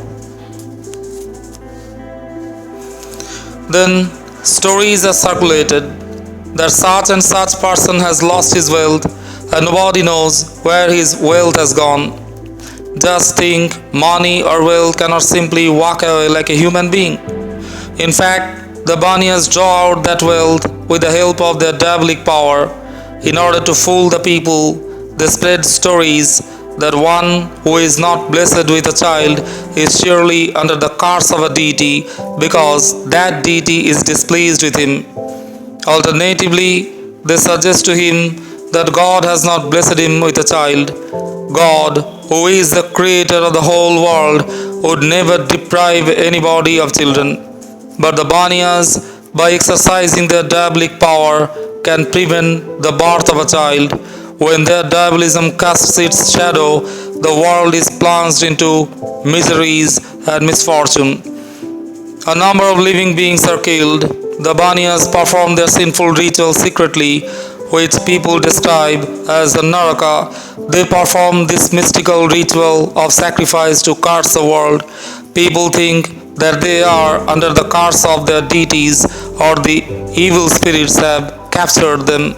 Then stories are circulated that such and such person has lost his wealth, and nobody knows where his wealth has gone. Just think, money or wealth cannot simply walk away like a human being. In fact, the Banias draw out that wealth with the help of their diabolic power. In order to fool the people, they spread stories that one who is not blessed with a child is surely under the curse of a deity, because that deity is displeased with him. Alternatively, they suggest to him that God has not blessed him with a child. God, who is the creator of the whole world, would never deprive anybody of children. But the Banias, by exercising their diabolic power, can prevent the birth of a child. When their diabolism casts its shadow, the world is plunged into miseries and misfortune. A number of living beings are killed. The Banias perform their sinful rituals secretly, which people describe as the Naraka. They perform this mystical ritual of sacrifice to curse the world. People think that they are under the curse of their deities, or the evil spirits have captured them.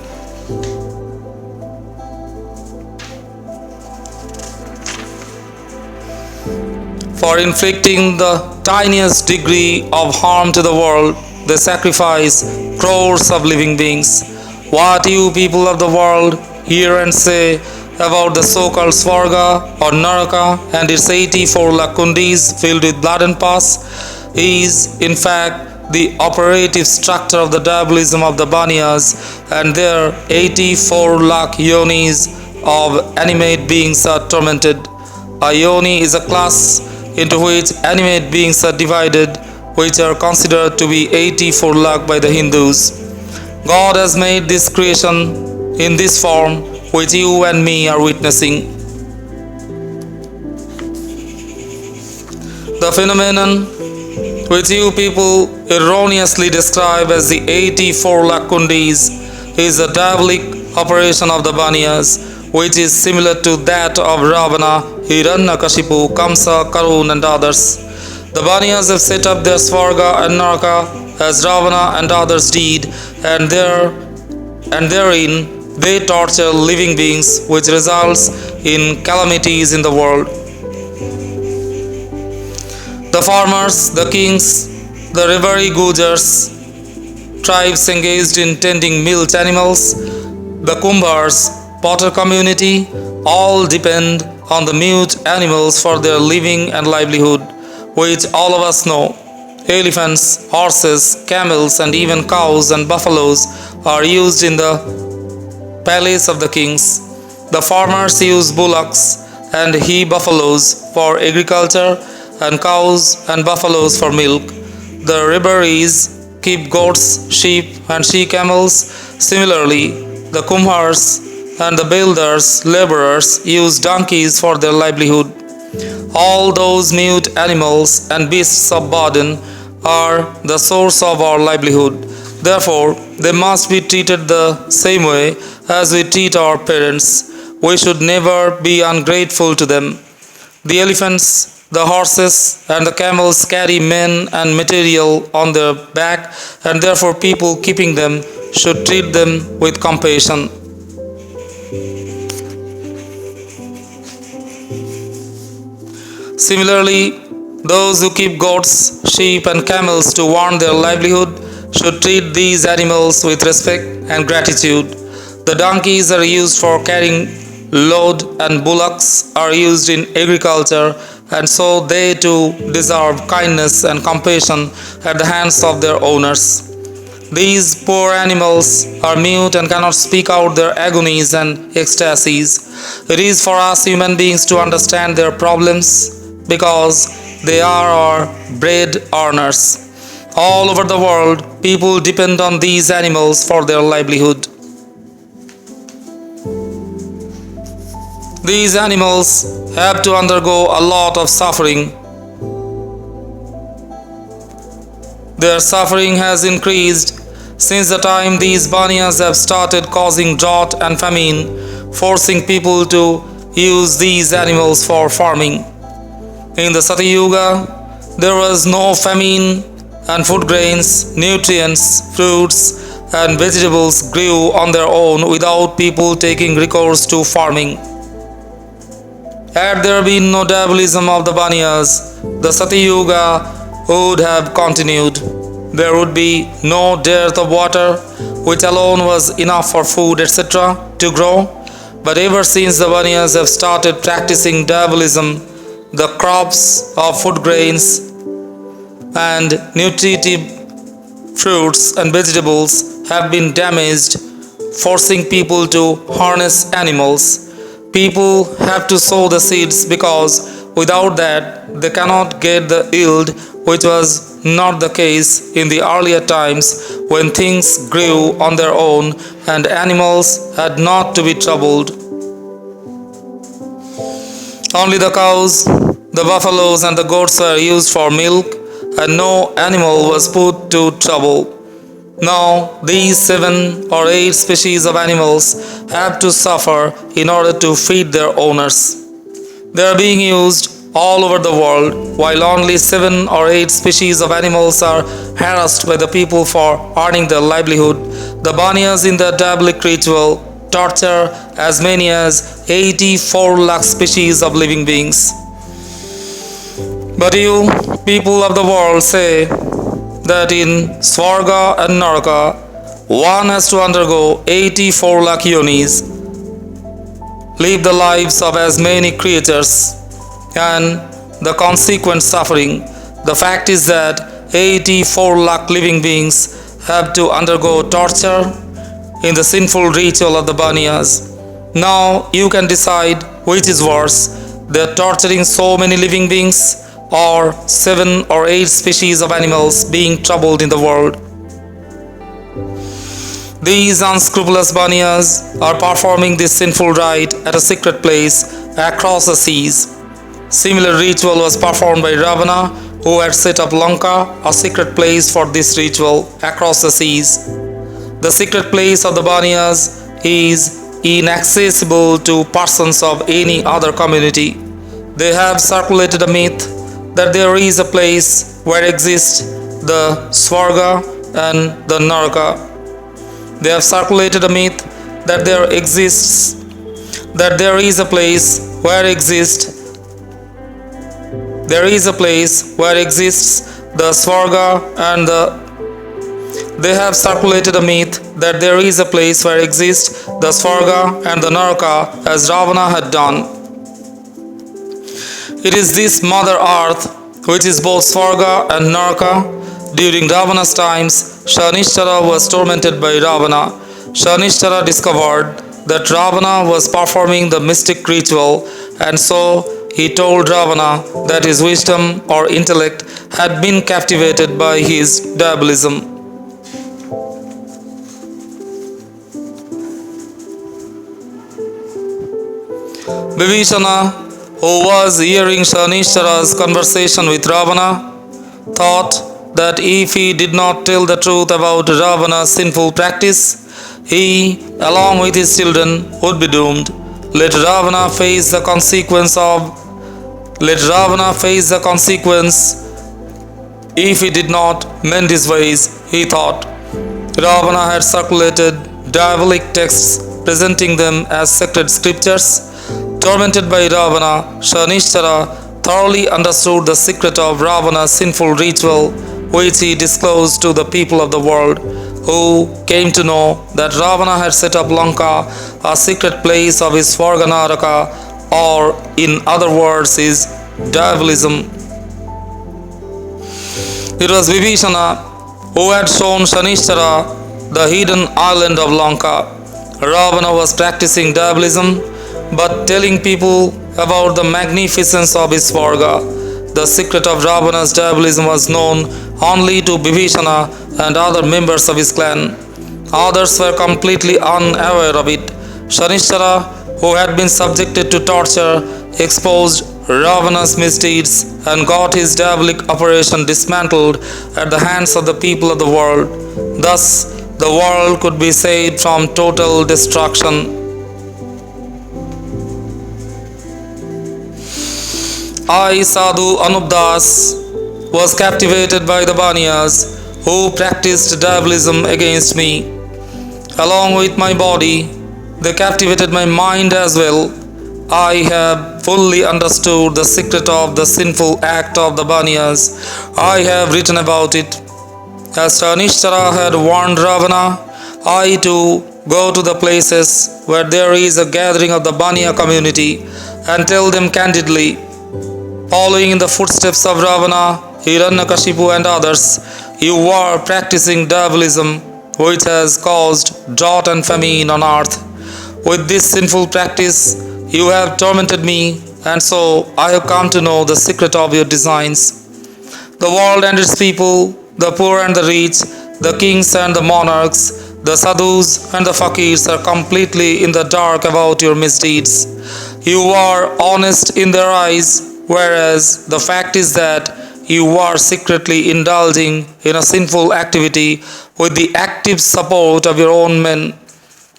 For inflicting the tiniest degree of harm to the world, they sacrifice crores of living beings. What you people of the world hear and say about the so-called Swarga or Naraka and its 84 lakh kundis filled with blood and pus is in fact the operative structure of the diabolism of the Banias, and their 84 lakh yonis of animate beings are tormented. A yoni is a class into which animate beings are divided, which are considered to be 84 lakh by the Hindus. God has made this creation in this form which you and me are witnessing. The phenomenon which you people erroneously describe as the 84 lakh kundis, is a diabolic operation of the Baniyas, which is similar to that of Ravana, Hiranyakashipu, Kamsa, Karun, and others. The Baniyas have set up their Svarga and Naraka as Ravana and others did, and therein they torture living beings, which results in calamities in the world. The farmers, the kings, the Revari Gujars, tribes engaged in tending milch animals, the Kumbhars, potter community, all depend on the mute animals for their living and livelihood, which all of us know. Elephants, horses, camels, and even cows and buffaloes are used in the palace of the kings. The farmers use bullocks and he buffaloes for agriculture, and cows and buffaloes for milk. The Rebaris keep goats, sheep, and she camels. Similarly, the Kumbhars and the builders, laborers, use donkeys for their livelihood. All those mute animals and beasts of burden are the source of our livelihood. Therefore, they must be treated the same way as we treat our parents. We should never be ungrateful to them. The elephants, the horses, and the camels carry men and material on their back, and therefore people keeping them should treat them with compassion. Similarly, those who keep goats, sheep, and camels to earn their livelihood should treat these animals with respect and gratitude. The donkeys are used for carrying load, and bullocks are used in agriculture, and so they too deserve kindness and compassion at the hands of their owners. These poor animals are mute and cannot speak out their agonies and ecstasies. It is for us human beings to understand their problems because they are our bread earners. All over the world, people depend on these animals for their livelihood. These animals have to undergo a lot of suffering. Their suffering has increased since the time these Baniyas have started causing drought and famine, forcing people to use these animals for farming. In the Satyuga, there was no famine, and food grains, nutrients, fruits, and vegetables grew on their own without people taking recourse to farming. Had there been no diabolism of the Baniyas, the Satyuga would have continued. There would be no dearth of water, which alone was enough for food, etc., to grow. But ever since the Baniyas have started practicing diabolism, the crops of food grains and nutritive fruits and vegetables have been damaged, forcing people to harness animals. People have to sow the seeds because without that they cannot get the yield, which was not the case in the earlier times when things grew on their own and animals had not to be troubled. Only the cows, the buffaloes, and the goats were used for milk, and no animal was put to trouble. Now, these 7 or 8 species of animals have to suffer in order to feed their owners. They are being used all over the world, while only 7 or 8 species of animals are harassed by the people for earning their livelihood. The Baniyas in the diabolic ritual torture as many as 84 lakh species of living beings. But you, people of the world, say that in Svarga and Naraka, one has to undergo 84 lakh yonis, live the lives of as many creatures, and the consequent suffering. The fact is that 84 lakh living beings have to undergo torture in the sinful ritual of the Baniyas. Now you can decide which is worse, they are torturing so many living beings, or 7 or 8 species of animals being troubled in the world. These unscrupulous Baniyas are performing this sinful rite at a secret place across the seas. Similar ritual was performed by Ravana, who had set up Lanka, a secret place for this ritual, across the seas. The secret place of the Baniyas is inaccessible to persons of any other community. They have circulated a myth that there is a place where exists the Swarga and the Naraka. They have circulated a myth that there is a place where exists the Swarga and the they have circulated a myth that there is a place where exists the Swarga and the Naraka, as Ravana had done. It is this Mother Earth which is both Swarga and Naraka. During Ravana's times, Shanishchara was tormented by Ravana. Shanishchara discovered that Ravana was performing the mystic ritual, and so he told Ravana that his wisdom or intellect had been captivated by his diabolism. Vibhishana, who was hearing Shanishchara's conversation with Ravana, thought that if he did not tell the truth about Ravana's sinful practice, he, along with his children, would be doomed. Let Ravana face the consequence if he did not mend his ways, he thought. Ravana had circulated diabolic texts presenting them as sacred scriptures. Tormented by Ravana, Shanishchara thoroughly understood the secret of Ravana's sinful ritual, which he disclosed to the people of the world, who came to know that Ravana had set up Lanka, a secret place of his Swarganaraka, or in other words, his diabolism. It was Vibhishana who had shown Shanishchara the hidden island of Lanka. Ravana was practicing diabolism, but telling people about the magnificence of his Swarga. The secret of Ravana's diabolism was known only to Vibhishana and other members of his clan. Others were completely unaware of it. Shanishchara, who had been subjected to torture, exposed Ravana's misdeeds and got his diabolic operation dismantled at the hands of the people of the world. Thus, the world could be saved from total destruction. I, Sadhu Anupdas, was captivated by the Baniyas, who practiced diabolism against me. Along with my body, they captivated my mind as well. I have fully understood the secret of the sinful act of the Baniyas. I have written about it. As Shanishchara had warned Ravana, I too go to the places where there is a gathering of the Baniya community and tell them candidly. Following in the footsteps of Ravana, Hiranyakashipu and others, you are practicing diabolism, which has caused drought and famine on earth. With this sinful practice, you have tormented me, and so I have come to know the secret of your designs. The world and its people, the poor and the rich, the kings and the monarchs, the sadhus and the fakirs are completely in the dark about your misdeeds. You are honest in their eyes, whereas the fact is that you are secretly indulging in a sinful activity with the active support of your own men.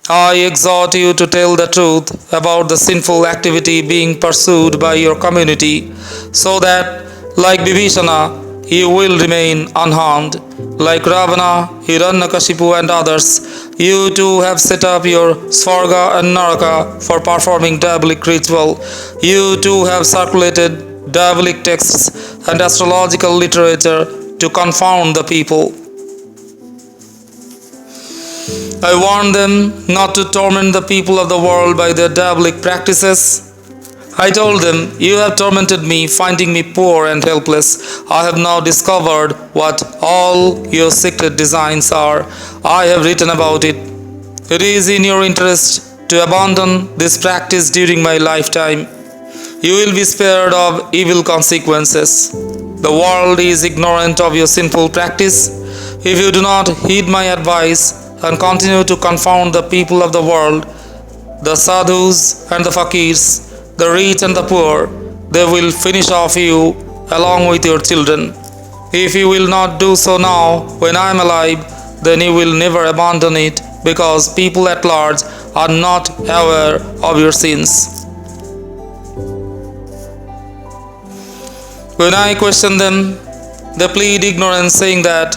I exhort you to tell the truth about the sinful activity being pursued by your community, so that, like Vibhishana, you will remain unharmed. Like Ravana, Hiranyakashipu and others, you too have set up your Swarga and Naraka for performing diabolic ritual. You too have circulated diabolic texts and astrological literature to confound the people. I warned them not to torment the people of the world by their diabolic practices. I told them, you have tormented me, finding me poor and helpless. I have now discovered what all your secret designs are. I have written about it. It is in your interest to abandon this practice during my lifetime. You will be spared of evil consequences. The world is ignorant of your sinful practice. If you do not heed my advice and continue to confound the people of the world, the sadhus and the fakirs, the rich and the poor, they will finish off you along with your children. If you will not do so now, when I am alive, then you will never abandon it, because people at large are not aware of your sins. When I question them, they plead ignorance, saying that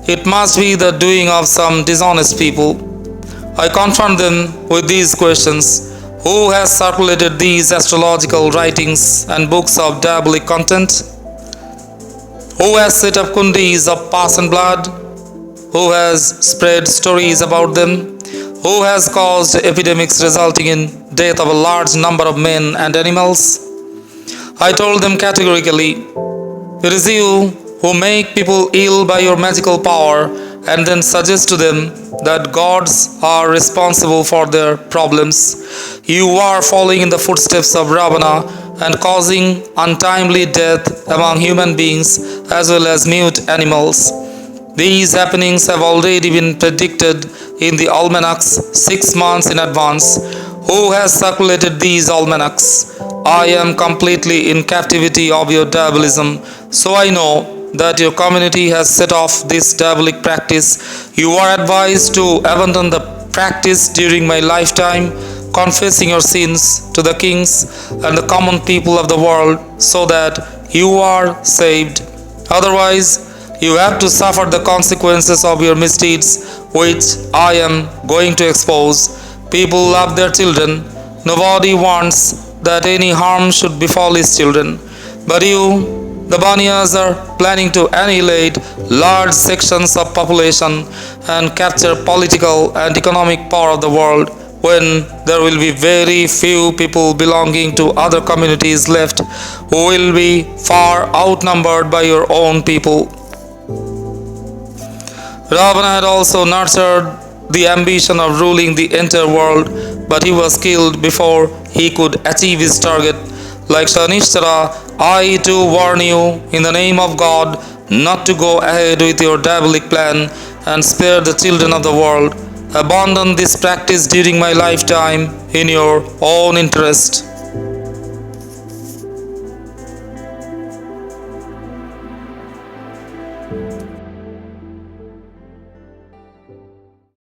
it must be the doing of some dishonest people. I confront them with these questions: who has circulated these astrological writings and books of diabolic content? Who has set up kundis of pus and blood? Who has spread stories about them? Who has caused epidemics resulting in death of a large number of men and animals? I told them categorically, it is you who make people ill by your magical power and then suggest to them that gods are responsible for their problems. You are following in the footsteps of Ravana and causing untimely death among human beings as well as mute animals. These happenings have already been predicted in the almanacs 6 months in advance. Who has circulated these almanacs? I am completely in captivity of your diabolism, so I know that your community has set off this diabolic practice. You are advised to abandon the practice during my lifetime, confessing your sins to the kings and the common people of the world, so that you are saved. Otherwise, you have to suffer the consequences of your misdeeds, which I am going to expose. People love their children. Nobody wants that any harm should befall his children. But you, the Baniyas, are planning to annihilate large sections of population and capture political and economic power of the world, when there will be very few people belonging to other communities left, who will be far outnumbered by your own people. Ravana had also nurtured the ambition of ruling the entire world, but he was killed before he could achieve his target. Like Shanishthara, I too warn you in the name of God not to go ahead with your diabolic plan and spare the children of the world. Abandon this practice during my lifetime in your own interest.